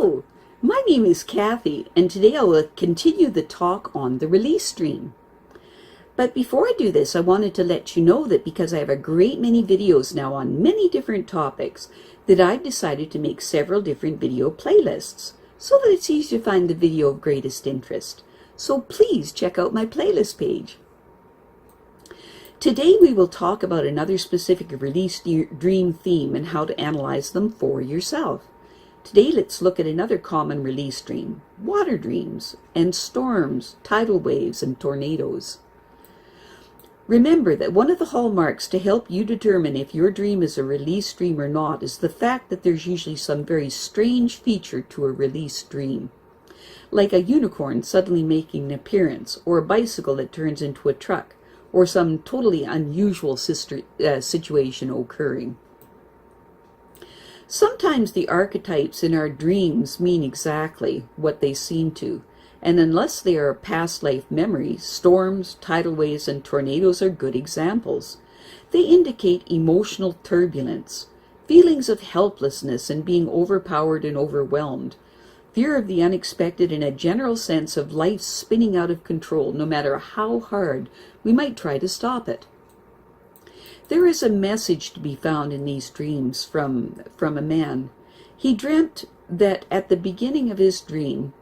Hello, my name is Kathy, and today I will continue the talk on the release stream. But before I do this, I wanted to let you know that because I have a great many videos now on many different topics, that I've decided to make several different video playlists so that it's easy to find the video of greatest interest. So please check out my playlist page. Today we will talk about another specific release dream theme and how to analyze them for yourself. Today let's look at another common release dream, water dreams and storms, tidal waves and tornadoes. Remember that one of the hallmarks to help you determine if your dream is a release dream or not is the fact that there's usually some very strange feature to a release dream, like a unicorn suddenly making an appearance, or a bicycle that turns into a truck, or some totally unusual situation occurring. Sometimes the archetypes in our dreams mean exactly what they seem to, and unless they are past life memories, storms, tidal waves, and tornadoes are good examples. They indicate emotional turbulence, feelings of helplessness and being overpowered and overwhelmed, fear of the unexpected, and a general sense of life spinning out of control no matter how hard we might try to stop it. There is a message to be found in these dreams from a man. He dreamt that at the beginning of his dream,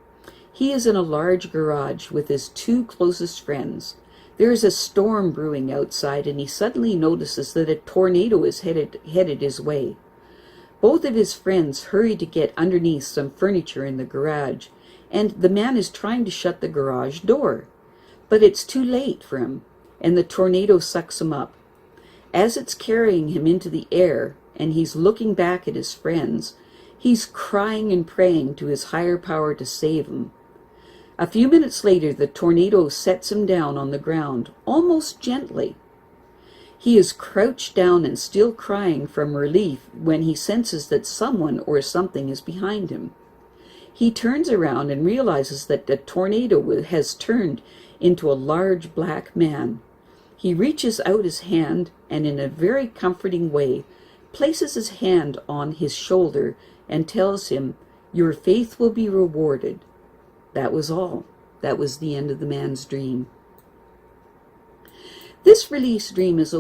he is in a large garage with his two closest friends. There is a storm brewing outside, and he suddenly notices that a tornado is headed his way. Both of his friends hurry to get underneath some furniture in the garage, and the man is trying to shut the garage door. But it's too late for him, and the tornado sucks him up. As it's carrying him into the air, and he's looking back at his friends, he's crying and praying to his higher power to save him. A few minutes later, the tornado sets him down on the ground, almost gently. He is crouched down and still crying from relief when he senses that someone or something is behind him. He turns around and realizes that the tornado has turned into a large black man. He reaches out his hand and in a very comforting way places his hand on his shoulder and tells him, "Your faith will be rewarded." That was all. That was the end of the man's dream. This release dream is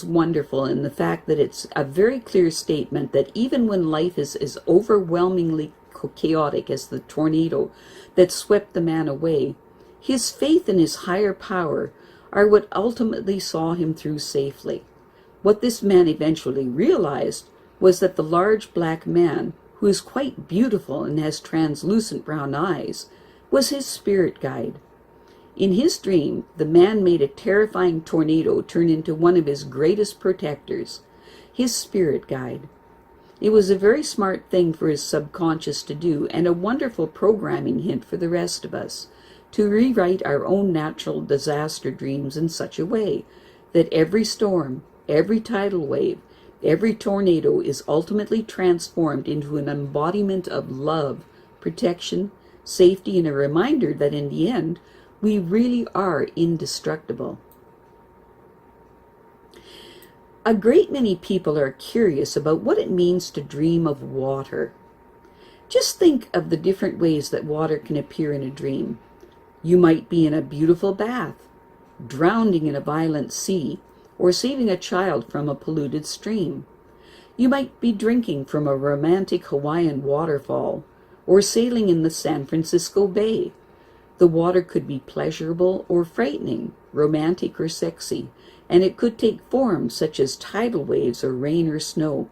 wonderful in the fact that it's a very clear statement that even when life is as overwhelmingly chaotic as the tornado that swept the man away, his faith in his higher power are what ultimately saw him through safely. What this man eventually realized was that the large black man, who is quite beautiful and has translucent brown eyes, was his spirit guide. In his dream, the man made a terrifying tornado turn into one of his greatest protectors, his spirit guide. It was a very smart thing for his subconscious to do, and a wonderful programming hint for the rest of us, to rewrite our own natural disaster dreams in such a way that every storm, every tidal wave, every tornado is ultimately transformed into an embodiment of love, protection, safety, and a reminder that in the end, we really are indestructible. A great many people are curious about what it means to dream of water. Just think of the different ways that water can appear in a dream. You might be in a beautiful bath, drowning in a violent sea, or saving a child from a polluted stream. You might be drinking from a romantic Hawaiian waterfall, or sailing in the San Francisco Bay. The water could be pleasurable or frightening, romantic or sexy, and it could take forms such as tidal waves or rain or snow.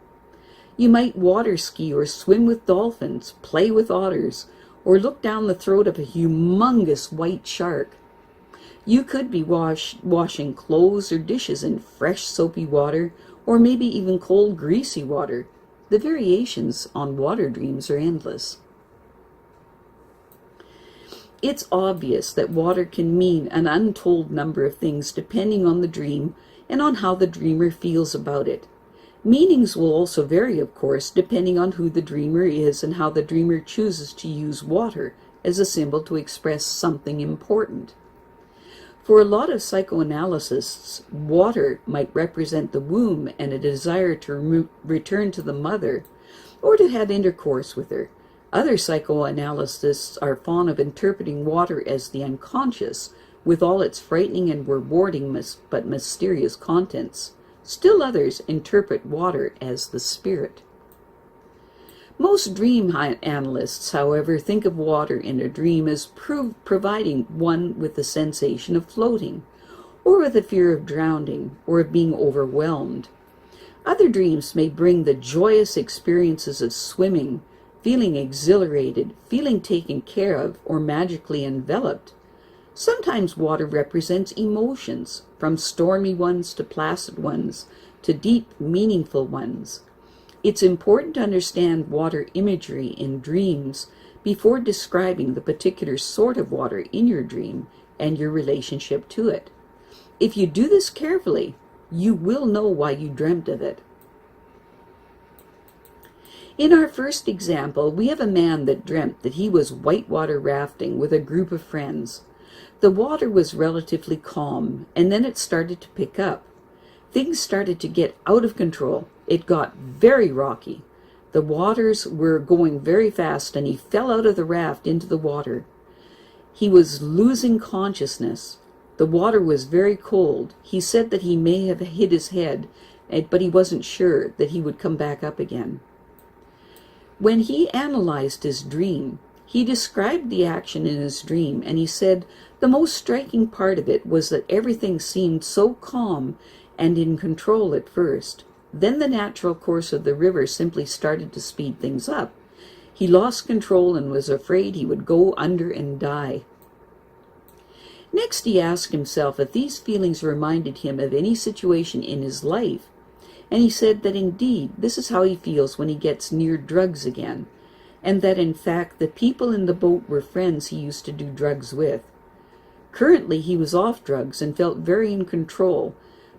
You might water ski or swim with dolphins, play with otters, or look down the throat of a humongous white shark. You could be washing clothes or dishes in fresh soapy water, or maybe even cold greasy water. The variations on water dreams are endless. It's obvious that water can mean an untold number of things depending on the dream and on how the dreamer feels about it. Meanings will also vary, of course, depending on who the dreamer is and how the dreamer chooses to use water as a symbol to express something important. For a lot of psychoanalysts, water might represent the womb and a desire to return to the mother or to have intercourse with her, Other psychoanalysts are fond of interpreting water as the unconscious, with all its frightening and rewarding but mysterious contents. Still others interpret water as the spirit. Most dream analysts, however, think of water in a dream as providing one with the sensation of floating, or with the fear of drowning, or of being overwhelmed. Other dreams may bring the joyous experiences of swimming, feeling exhilarated, feeling taken care of, or magically enveloped. Sometimes water represents emotions, from stormy ones to placid ones, to deep, meaningful ones. It's important to understand water imagery in dreams before describing the particular sort of water in your dream and your relationship to it. If you do this carefully, you will know why you dreamt of it. In our first example, we have a man that dreamt that he was whitewater rafting with a group of friends. The water was relatively calm, and then it started to pick up. Things started to get out of control. It got very rocky. The waters were going very fast, and he fell out of the raft into the water. He was losing consciousness. The water was very cold. He said that he may have hit his head, but he wasn't sure that he would come back up again. When he analyzed his dream, he described the action in his dream, and he said the most striking part of it was that everything seemed so calm and in control at first. Then the natural course of the river simply started to speed things up. He lost control and was afraid he would go under and die. Next, he asked himself if these feelings reminded him of any situation in his life, and he said that indeed this is how he feels when he gets near drugs again, and that in fact the people in the boat were friends he used to do drugs with. Currently he was off drugs and felt very in control,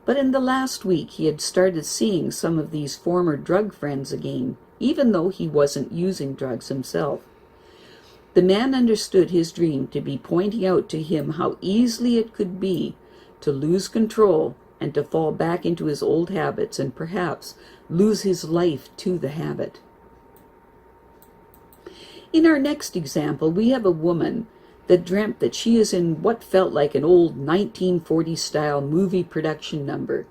but in the last week he had started seeing some of these former drug friends again, even though he wasn't using drugs himself. The man understood his dream to be pointing out to him how easily it could be to lose control and to fall back into his old habits and perhaps lose his life to the habit. In our next example, we have a woman that dreamt that she is in what felt like an old 1940s-style movie production number.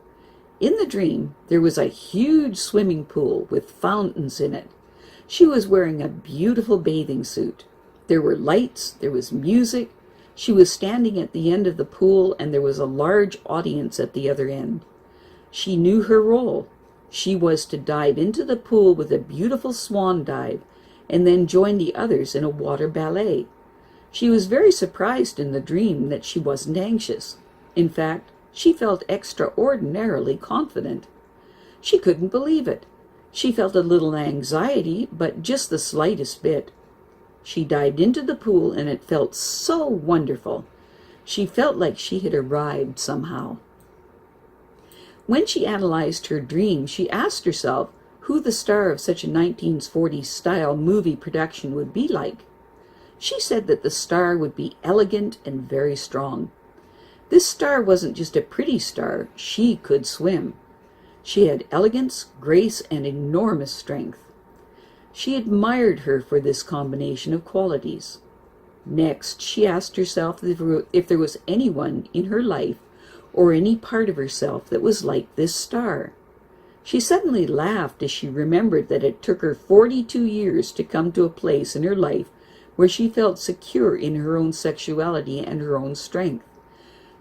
In the dream, there was a huge swimming pool with fountains in it. She was wearing a beautiful bathing suit. There were lights, there was music. She was standing at the end of the pool, and there was a large audience at the other end. She knew her role. She was to dive into the pool with a beautiful swan dive, and then join the others in a water ballet. She was very surprised in the dream that she wasn't anxious. In fact, she felt extraordinarily confident. She couldn't believe it. She felt a little anxiety, but just the slightest bit. She dived into the pool, and it felt so wonderful. She felt like she had arrived somehow. When she analyzed her dream, she asked herself who the star of such a 1940s-style movie production would be like. She said that the star would be elegant and very strong. This star wasn't just a pretty star, she could swim. She had elegance, grace, and enormous strength. She admired her for this combination of qualities. Next, she asked herself if there was anyone in her life or any part of herself that was like this star. She suddenly laughed as she remembered that it took her 42 years to come to a place in her life where she felt secure in her own sexuality and her own strength.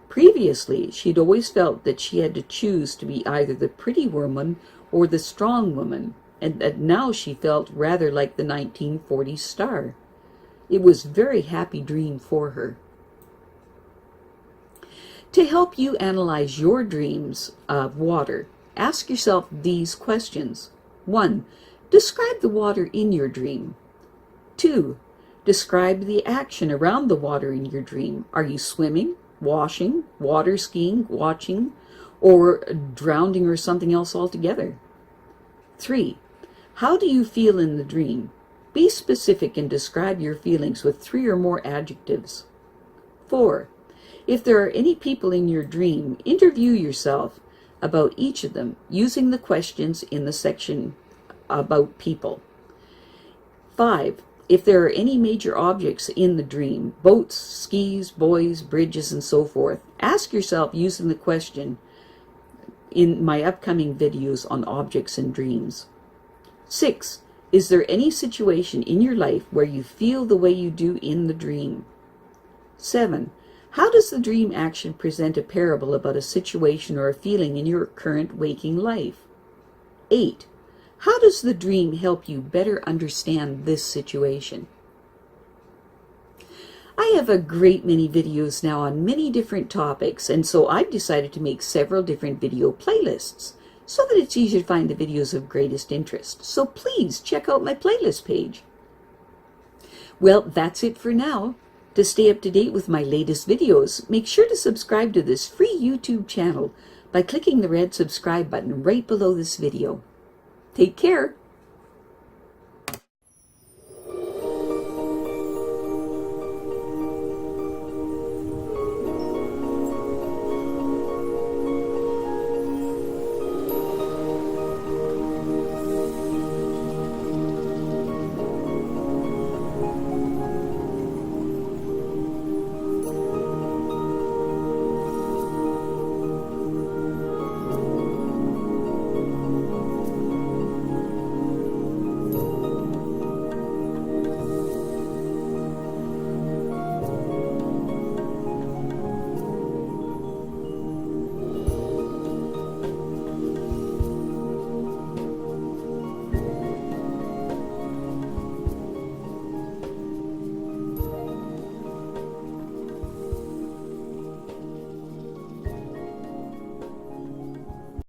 Previously, she'd always felt that she had to choose to be either the pretty woman or the strong woman, and that now she felt rather like the 1940s star. It was a very happy dream for her. To help you analyze your dreams of water, ask yourself these questions. 1. Describe the water in your dream. 2. Describe the action around the water in your dream. Are you swimming, washing, water skiing, watching, or drowning or something else altogether? 3. How do you feel in the dream? Be specific and describe your feelings with 3 or more adjectives. 4. If there are any people in your dream, interview yourself about each of them using the questions in the section about people. 5. if there are any major objects in the dream, boats, skis, boys, bridges, and so forth, ask yourself using the question in my upcoming videos on objects and dreams. 6. Is there any situation in your life where you feel the way you do in the dream? 7. How does the dream action present a parable about a situation or a feeling in your current waking life? 8. How does the dream help you better understand this situation? I have a great many videos now on many different topics, and so I've decided to make several different video playlists so that it's easier to find the videos of greatest interest. So please check out my playlist page. Well, that's it for now. To stay up to date with my latest videos, make sure to subscribe to this free YouTube channel by clicking the red subscribe button right below this video. Take care.